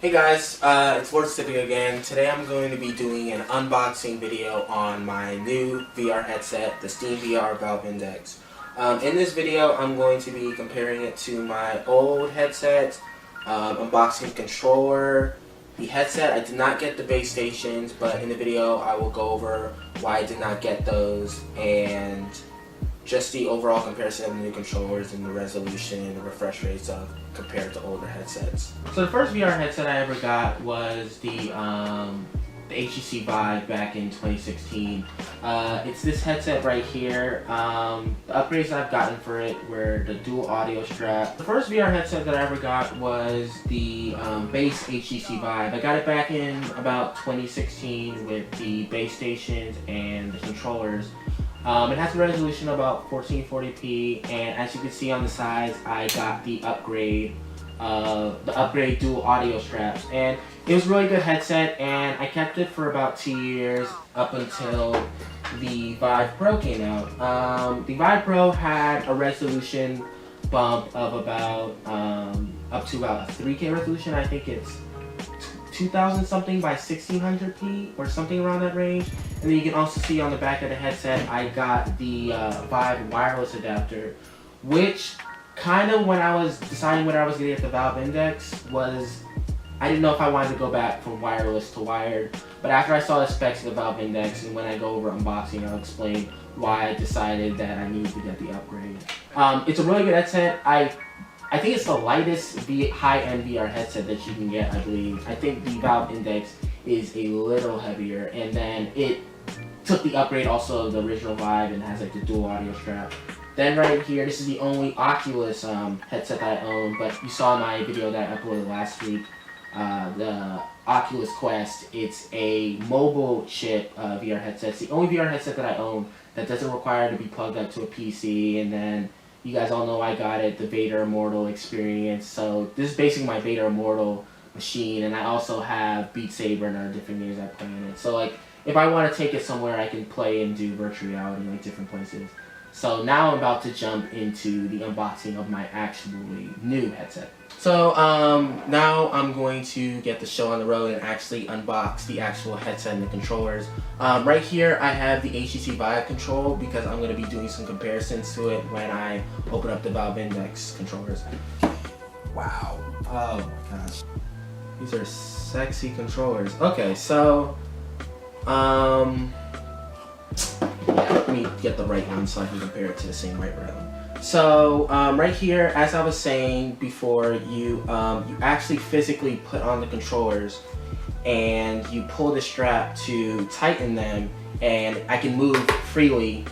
Hey guys, it's Lord Stippy again. Today I'm going to be doing an unboxing video on my new VR headset, the Steam VR Valve Index. In this video, I'm going to be comparing it to my old headset, unboxing the controller, the headset. I did not get the base stations, but in the video I will go over why I did not get those and just the overall comparison of the new controllers and the resolution and the refresh rates of compared to older headsets. So the first VR headset I ever got was the HTC Vive back in 2016. It's this headset right here. The upgrades I've gotten for it were the dual audio strap. The first VR headset that I ever got was the base HTC Vive. I got it back in about 2016 with the base stations and the controllers. It has a resolution of about 1440p, and as you can see on the sides, I got the upgrade dual audio straps, and it was a really good headset, and I kept it for about 2 years up until the Vive Pro came out. The Vive Pro had a resolution bump of about up to about a 3K resolution. I think it's 2000 something by 1600p or something around that range. And then you can also see on the back of the headset I got the Vive wireless adapter, which kind of, when I was deciding whether I was going to get the Valve Index, I didn't know if I wanted to go back from wireless to wired. But after I saw the specs of the Valve Index, and when I go over unboxing, I'll explain why I decided that I needed to get the upgrade. It's a really good headset. I think it's the lightest high-end VR headset that you can get, I believe. I think the Valve Index is a little heavier, and then it took the upgrade also of the original Vive and has like the dual audio strap. Then right here, this is the only Oculus headset that I own, but you saw my video that I uploaded last week, the Oculus Quest. It's a mobile chip VR headset. It's the only VR headset that I own that doesn't require to be plugged up to a PC, and then you guys all know I got it, the Vader Immortal experience. So this is basically my Vader Immortal machine, and I also have Beat Saber and other different games I play in it. So like, if I want to take it somewhere, I can play and do virtual reality in like different places. So now I'm about to jump into the unboxing of my actually new headset. So now I'm going to get the show on the road and actually unbox the actual headset and the controllers. Right here I have the HTC Vive control because I'm going to be doing some comparisons to it when I open up the Valve Index controllers. Wow. Oh my gosh. These are sexy controllers. Okay, so let me get the right one so I can compare it to the same right one. So right here, as I was saying before, you actually physically put on the controllers and you pull the strap to tighten them, and I can move freely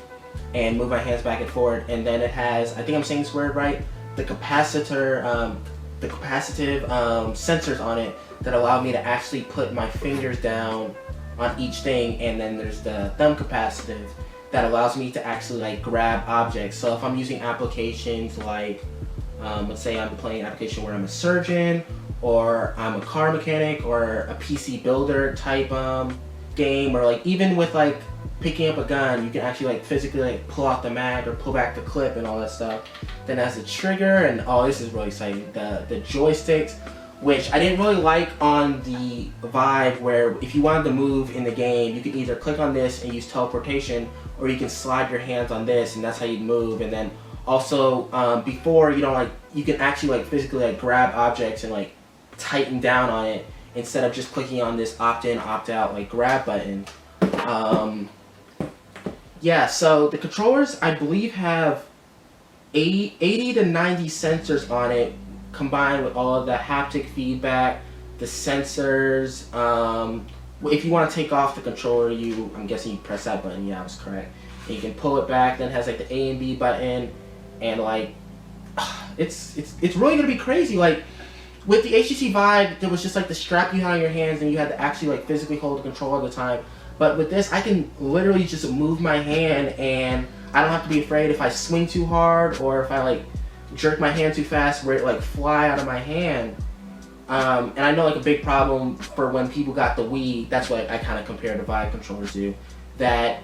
and move my hands back and forth. And then it has, I think I'm saying this word right, the capacitive sensors on it that allow me to actually put my fingers down on each thing, and then there's the thumb capacitive that allows me to actually like grab objects. So if I'm using applications like, let's say I'm playing an application where I'm a surgeon, or I'm a car mechanic, or a PC builder type game, or like even with like picking up a gun, you can actually like physically like pull out the mag or pull back the clip and all that stuff. Then as a trigger, and oh, this is really exciting, the joysticks, which I didn't really like on the Vive, where if you wanted to move in the game, you could either click on this and use teleportation, or you can slide your hands on this and that's how you move. And then also before, you can actually like physically like grab objects and like tighten down on it instead of just clicking on this opt-in, opt-out like grab button. Yeah, so the controllers I believe have 80 to 90 sensors on it, combined with all of the haptic feedback, the sensors. If you want to take off the controller, I'm guessing you press that button. Yeah, I was correct. And you can pull it back. Then it has like the A and B button, and like it's really gonna be crazy. Like with the HTC Vive, there was just like the strap you had on your hands, and you had to actually like physically hold the controller all the time. But with this, I can literally just move my hand, and I don't have to be afraid if I swing too hard or if I like jerk my hand too fast where it like fly out of my hand. And I know like a big problem for when people got the Wii, that's what I kind of compare the Vive controllers to, that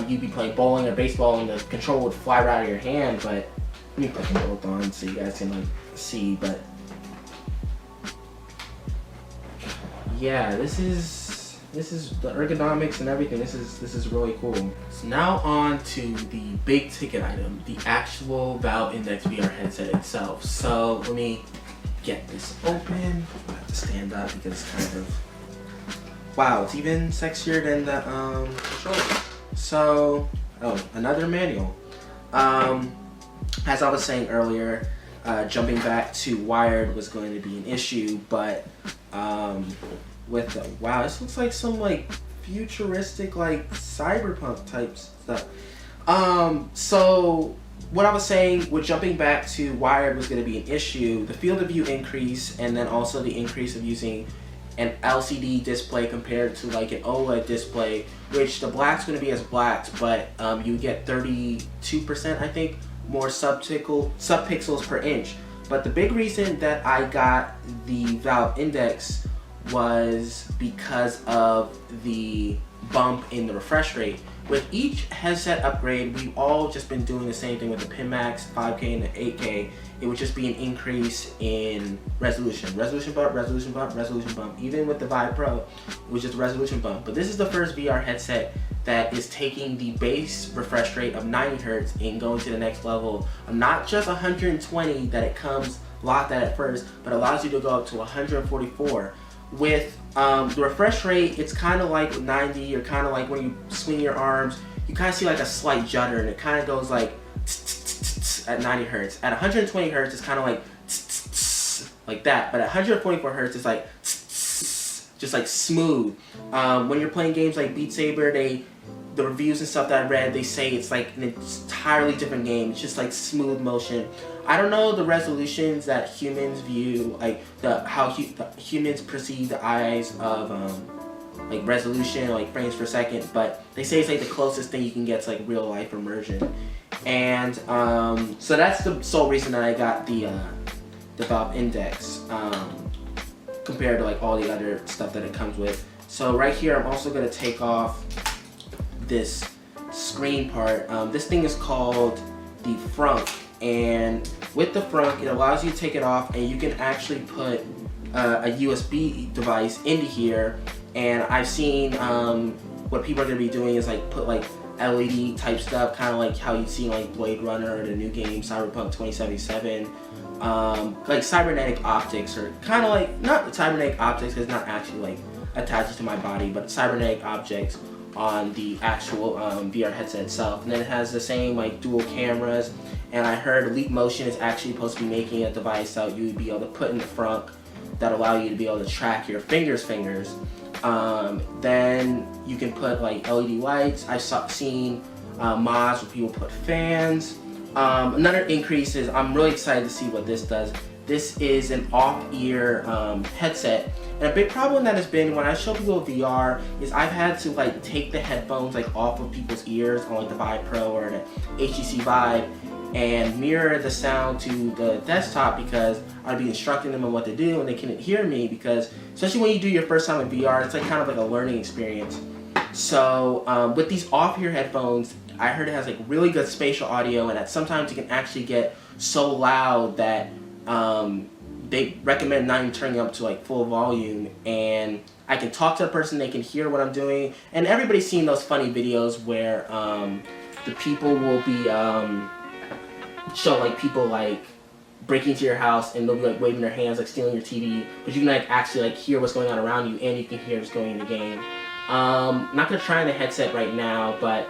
you'd be playing bowling or baseball and the controller would fly right out of your hand. But let me put them both on so you guys can like see. But yeah, this is the ergonomics and everything. This is really cool. So now on to the big ticket item, the actual Valve Index VR headset itself. So let me get this open. I have to stand up because it's kind of, wow, it's even sexier than the controller. So, oh, another manual. As I was saying earlier, jumping back to wired was going to be an issue, but with the, wow, this looks like some like futuristic like cyberpunk type stuff. So what I was saying with jumping back to wired was going to be an issue. The field of view increase, and then also the increase of using an LCD display compared to like an OLED display, which the black's going to be as blacks, but you get 32%, I think, more subpixels per inch. But the big reason that I got the Valve Index was because of the bump in the refresh rate. With each headset upgrade, we've all just been doing the same thing with the Pimax 5K and the 8K. It would just be an increase in resolution. Resolution bump, resolution bump, resolution bump. Even with the Vive Pro, it was just resolution bump. But this is the first VR headset that is taking the base refresh rate of 90 Hertz and going to the next level of not just 120 that it comes locked at first, but allows you to go up to 144. With the refresh rate, it's kind of like 90, or kind of like when you swing your arms, you kind of see like a slight judder, and it kind of goes like at 90 Hertz. At 120 Hertz, it's kind of like that, but at 144 Hertz, it's like just like smooth. When you're playing games like Beat Saber, the reviews and stuff that I read, they say it's like an entirely different game. It's just like smooth motion. I don't know the resolutions that humans view, like how humans perceive the eyes of like resolution, like frames per second, but they say it's like the closest thing you can get to like real life immersion. And so that's the sole reason that I got the Valve Index compared to like all the other stuff that it comes with. So right here, I'm also gonna take off this screen part. This thing is called the frunk, and with the frunk, it allows you to take it off, and you can actually put a USB device into here. And I've seen what people are gonna be doing is like put like LED type stuff, kind of like how you see like Blade Runner or the new game Cyberpunk 2077. Like cybernetic optics, or kind of like, not cybernetic optics, it's not actually like attached to my body, but cybernetic objects on the actual VR headset itself. And then it has the same like dual cameras, and I heard Leap Motion is actually supposed to be making a device that you would be able to put in the front that allow you to be able to track your fingers. Then you can put like LED lights. I've seen mods where people put fans. Another increase is, I'm really excited to see what this does. This is an off-ear headset, and a big problem that has been when I show people VR is I've had to like take the headphones like off of people's ears on like the Vive Pro or the HTC Vive and mirror the sound to the desktop, because I'd be instructing them on what to do and they couldn't hear me, because especially when you do your first time in VR, it's like kind of like a learning experience. So with these off-ear headphones, I heard it has like really good spatial audio, and that sometimes it can actually get so loud that they recommend not even turning up to like full volume, and I can talk to the person, they can hear what I'm doing. And everybody's seen those funny videos where the people will be show like people like breaking into your house, and they'll be like waving their hands like stealing your TV, but you can like actually like hear what's going on around you, and you can hear what's going in the game. I'm not gonna try on the headset right now, but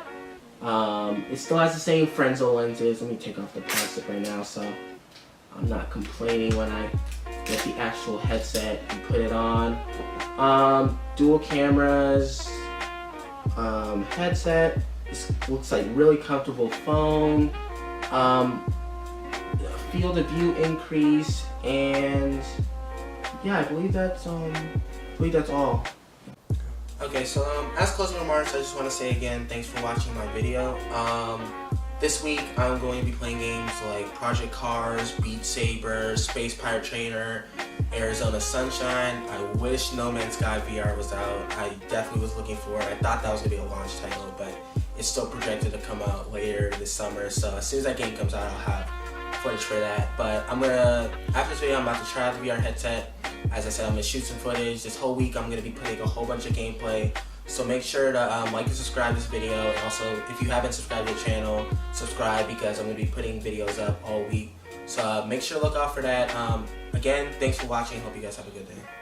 it still has the same Frenzo lenses. Let me take off the plastic right now so I'm not complaining when I get the actual headset and put it on. Dual cameras, headset. This looks like really comfortable phone. Field of view increase, and yeah, I believe that's all. Okay, so as closing remarks, I just want to say again, thanks for watching my video. This week I'm going to be playing games like Project Cars, Beat Saber, Space Pirate Trainer, Arizona Sunshine. I wish No Man's Sky VR was out. I definitely was looking for it. I thought that was going to be a launch title, but it's still projected to come out later this summer. So as soon as that game comes out, I'll have footage for that. But after this video, I'm about to try out the VR headset. As I said, I'm going to shoot some footage. This whole week I'm going to be putting a whole bunch of gameplay. So make sure to like and subscribe to this video, and also if you haven't subscribed to the channel, subscribe, because I'm going to be putting videos up all week. So make sure to look out for that. Again, thanks for watching. Hope you guys have a good day.